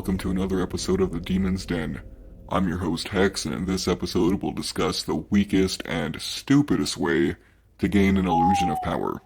welcome to another episode of The Demon's Den. I'm your host Hex, and in this episode we'll discuss the weakest and stupidest way to gain an illusion of power.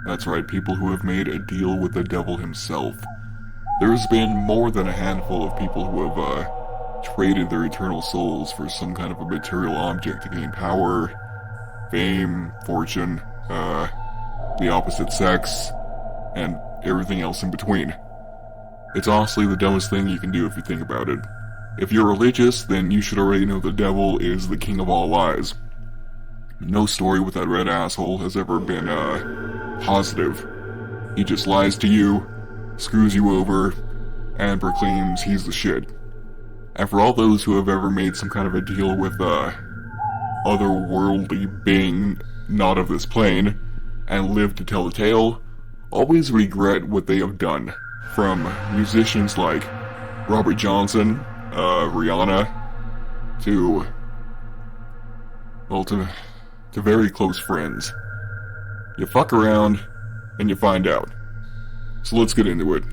That's right, people who have made a deal with the devil himself. There's been more than a handful of people who have traded their eternal souls for some kind of a material object to gain power, fame, fortune, the opposite sex, and everything else in between. It's honestly the dumbest thing you can do if you think about it. If you're religious, then you should already know the devil is the king of all lies. No story with that red asshole has ever been, positive. He just lies to you, screws you over, and proclaims he's the shit. And for all those who have ever made some kind of a deal with, otherworldly being not of this plane, and lived to tell the tale, always regret what they have done. From musicians like Robert Johnson, Rihanna, to very close friends. You fuck around, and you find out. So let's get into it.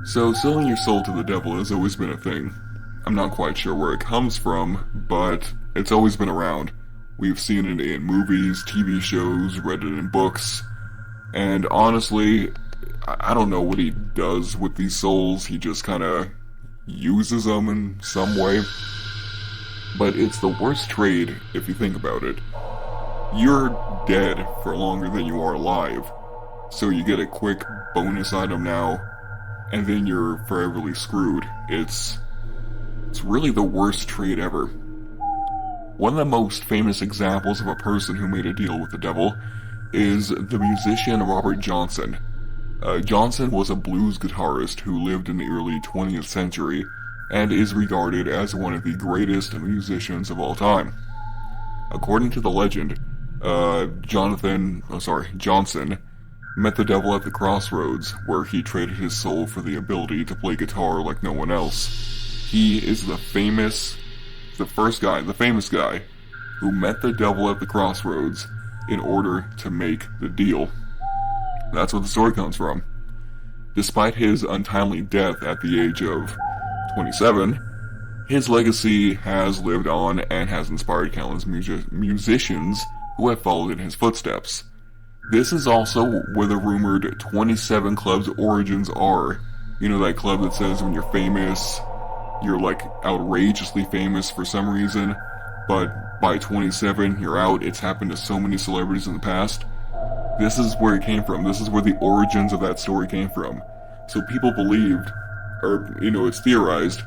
So, selling your soul to the devil has always been a thing. I'm not quite sure where it comes from, but it's always been around. We've seen it in movies, TV shows, read it in books, and honestly, I don't know what he does with these souls. He just kinda uses them in some way. But it's the worst trade if you think about it. You're dead for longer than you are alive, so you get a quick bonus item now, and then you're foreverly screwed. It's really the worst trade ever. One of the most famous examples of a person who made a deal with the devil is the musician Robert Johnson. Johnson was a blues guitarist who lived in the early 20th century and is regarded as one of the greatest musicians of all time. According to the legend, Johnson met the devil at the crossroads, where he traded his soul for the ability to play guitar like no one else. He is the famous guy who met the devil at the crossroads in order to make the deal. That's what the story comes from. Despite his untimely death at the age of 27, his legacy has lived on and has inspired countless musicians who have followed in his footsteps. This is also where the rumored 27 Club's origins are. You know that club that says when you're famous, you're like outrageously famous for some reason, but by 27 you're out. It's happened to so many celebrities in the past. This is where it came from. This is where the origins of that story came from. So people believed, or it's theorized,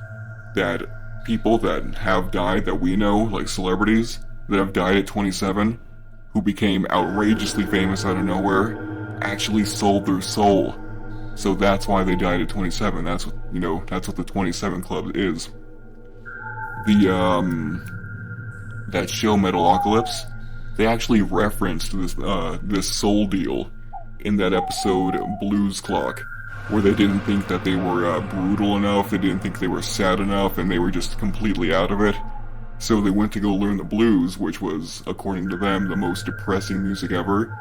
that people that have died that we know, like celebrities, that have died at 27, who became outrageously famous out of nowhere, actually sold their soul. So that's why they died at 27. That's what the 27 Club is. That show Metalocalypse, they actually referenced this soul deal in that episode Blues Clock, where they didn't think that they were brutal enough, they didn't think they were sad enough, and they were just completely out of it. So they went to go learn the blues, which was, according to them, the most depressing music ever.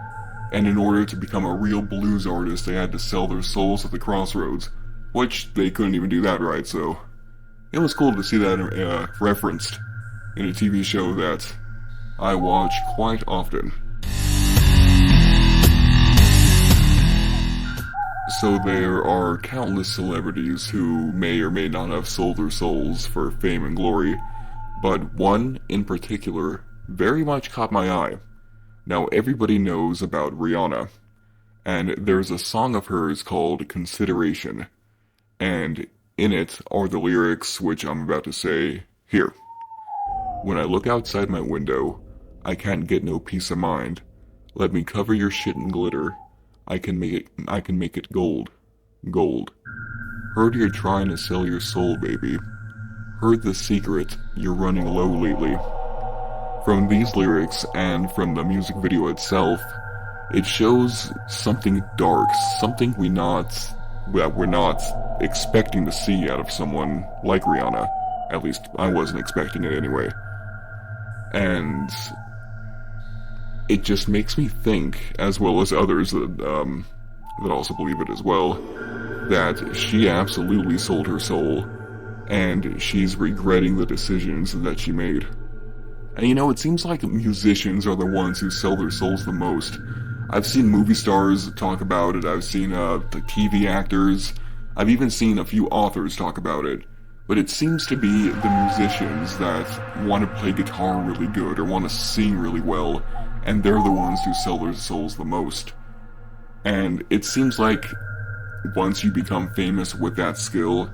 And in order to become a real blues artist, they had to sell their souls at the crossroads, which they couldn't even do that right, so it was cool to see that referenced in a TV show that I watch quite often. So there are countless celebrities who may or may not have sold their souls for fame and glory, but one in particular very much caught my eye. Now everybody knows about Rihanna, and there's a song of hers called Consideration, and in it are the lyrics which I'm about to say here. When I look outside my window, I can't get no peace of mind. Let me cover your shit in glitter. I can make it gold. Gold. Heard you're trying to sell your soul, baby. Heard the secret, you're running low lately. From these lyrics and from the music video itself, it shows something dark, something we're not expecting to see out of someone like Rihanna. At least I wasn't expecting it anyway. And it just makes me think, as well as others that also believe it as well, that she absolutely sold her soul, and she's regretting the decisions that she made. And you know, it seems like musicians are the ones who sell their souls the most. I've seen movie stars talk about it, I've seen the TV actors, I've even seen a few authors talk about it. But it seems to be the musicians that want to play guitar really good or want to sing really well, and they're the ones who sell their souls the most. And it seems like once you become famous with that skill,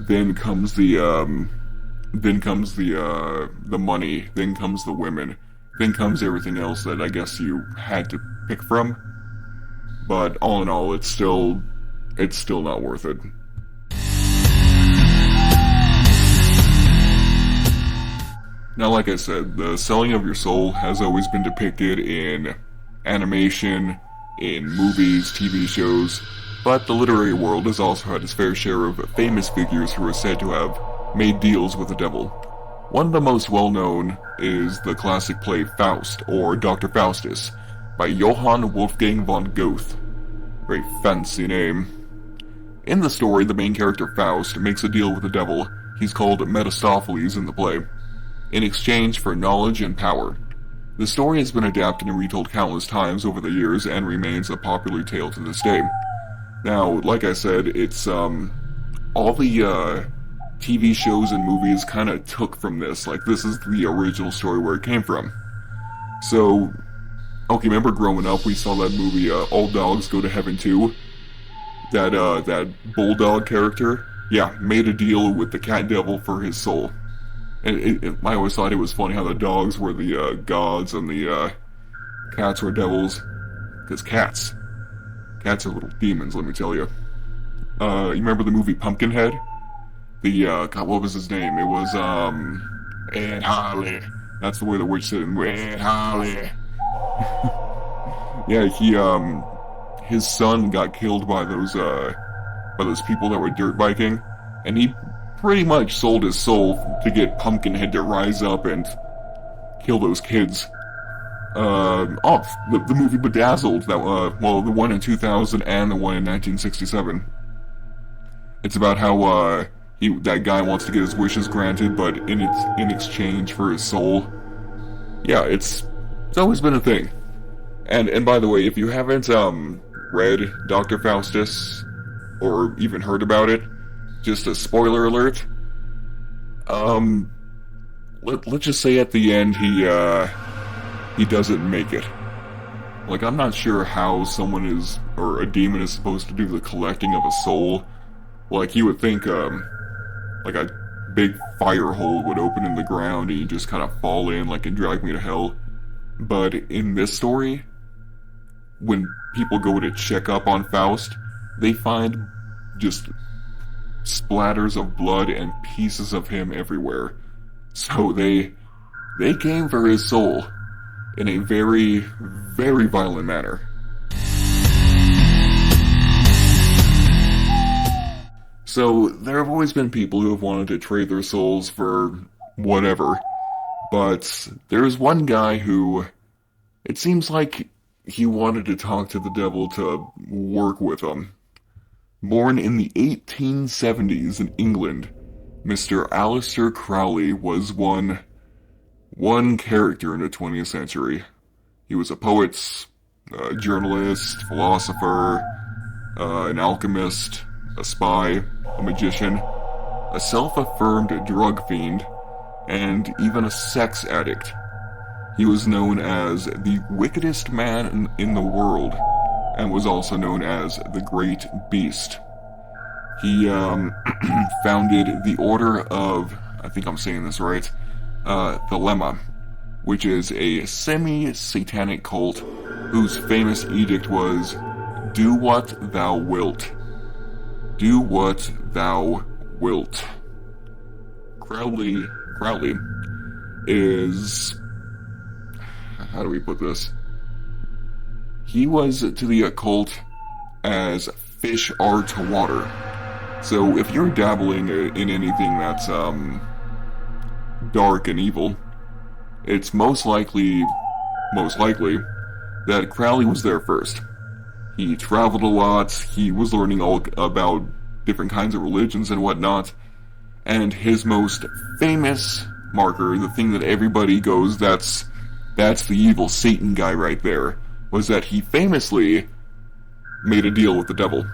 then comes the money, then comes the women, then comes everything else that I guess you had to pick from. But all in all, it's still not worth it. Now, like I said, the selling of your soul has always been depicted in animation, in movies, TV shows, but the literary world has also had its fair share of famous figures who are said to have made deals with the devil. One of the most well-known is the classic play Faust, or Dr. Faustus, by Johann Wolfgang von Goethe. Very fancy name. In the story, the main character Faust makes a deal with the devil. He's called Mephistopheles in the play, in exchange for knowledge and power. The story has been adapted and retold countless times over the years and remains a popular tale to this day. Now, like I said, it's all the TV shows and movies kind of took from this. Like, this is the original story where it came from. So, okay, remember growing up, we saw that movie, All Dogs Go to Heaven Too? That bulldog character, yeah, made a deal with the cat devil for his soul. And I always thought it was funny how the dogs were the gods and the cats were devils. Because cats are little demons, let me tell you. You remember the movie Pumpkinhead? God, what was his name? It was, Ed Harley. That's the way the witch said it. Ed Harley. Yeah, his son got killed by those people that were dirt biking, and he pretty much sold his soul to get Pumpkinhead to rise up and kill those kids. The movie Bedazzled, the one in 2000 and the one in 1967. It's about how, that guy wants to get his wishes granted, but in exchange for his soul. Yeah, it's always been a thing. And by the way, if you haven't, read Dr. Faustus, or even heard about it, just a spoiler alert, let's just say at the end he doesn't make it. Like, I'm not sure how a demon is supposed to do the collecting of a soul. Like, you would think, like a big fire hole would open in the ground and you just kind of fall in like and drag me to hell. But in this story, when people go to check up on Faust, they find just splatters of blood and pieces of him everywhere. So they came for his soul in a very, very violent manner. So there have always been people who have wanted to trade their souls for whatever, but there's one guy who, it seems like he wanted to talk to the devil to work with him. Born in the 1870s in England, Mr. Alister Crowley was one character in the 20th century. He was a poet, a journalist, philosopher, an alchemist, a spy, a magician, a self-affirmed drug fiend, and even a sex addict. He was known as the wickedest man in the world, and was also known as the Great Beast. He founded the Order of, I think I'm saying this right, Thelema, which is a semi-satanic cult whose famous edict was, "Do what thou wilt. Do what thou wilt." Crowley is, how do we put this? He was to the occult as fish are to water. So if you're dabbling in anything that's dark and evil, it's most likely that Crowley was there first. He traveled a lot, he was learning all about different kinds of religions and whatnot, and his most famous marker, the thing that everybody goes, that's the evil Satan guy right there, was that he famously made a deal with the devil.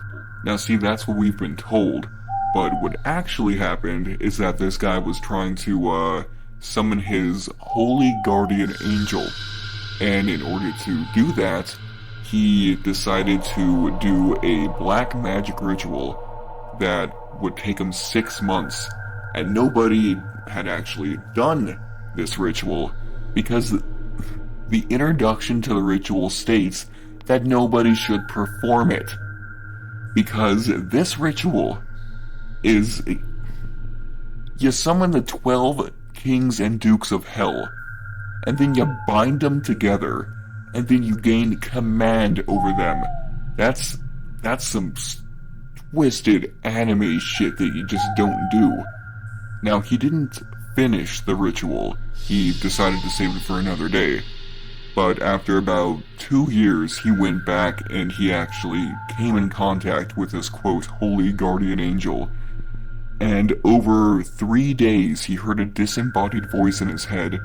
Now see, that's what we've been told, but what actually happened is that this guy was trying to summon his holy guardian angel, and in order to do that, he decided to do a black magic ritual that would take him 6 months, and nobody had actually done this ritual because the introduction to the ritual states that nobody should perform it, because this ritual is you summon the 12 kings and dukes of hell, and then you bind them together, and then you gain command over them. That's some twisted anime shit that you just don't do. Now, he didn't finish the ritual. He decided to save it for another day. But after about 2 years, he went back and he actually came in contact with this, quote, holy guardian angel. And over 3 days, he heard a disembodied voice in his head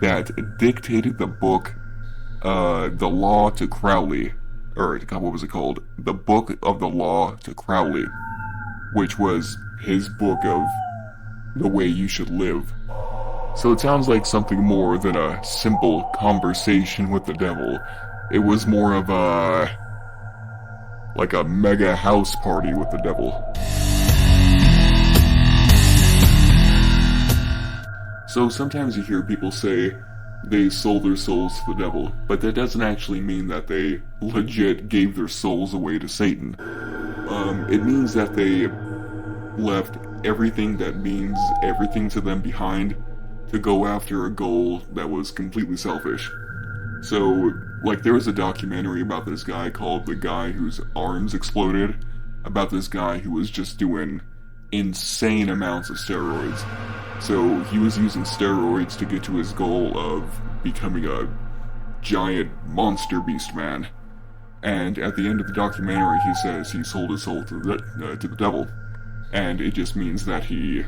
that dictated the book, The Law to Crowley. Or, God, what was it called? The Book of the Law to Crowley, which was his book of the way you should live. So it sounds like something more than a simple conversation with the devil. It was more of like a mega house party with the devil. So sometimes you hear people say they sold their souls to the devil, but that doesn't actually mean that they legit gave their souls away to Satan. It means that they left everything that means everything to them behind to go after a goal that was completely selfish. So, like, there was a documentary about this guy called The Guy Whose Arms Exploded, about this guy who was just doing insane amounts of steroids. So he was using steroids to get to his goal of becoming a giant monster beast man. And at the end of the documentary, he says he sold his soul to the devil. And it just means that he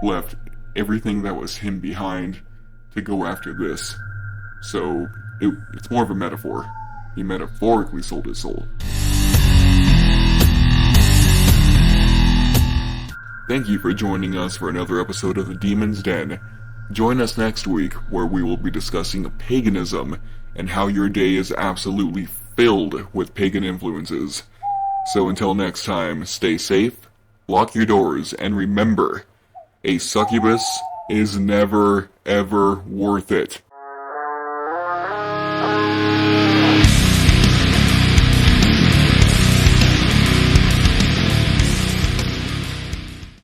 left everything that was him behind to go after this. So it's more of a metaphor. He metaphorically sold his soul. Thank you for joining us for another episode of The Demon's Den. Join us next week, where we will be discussing paganism and how your day is absolutely filled with pagan influences. So until next time, stay safe, lock your doors, and remember, a succubus is never, ever worth it.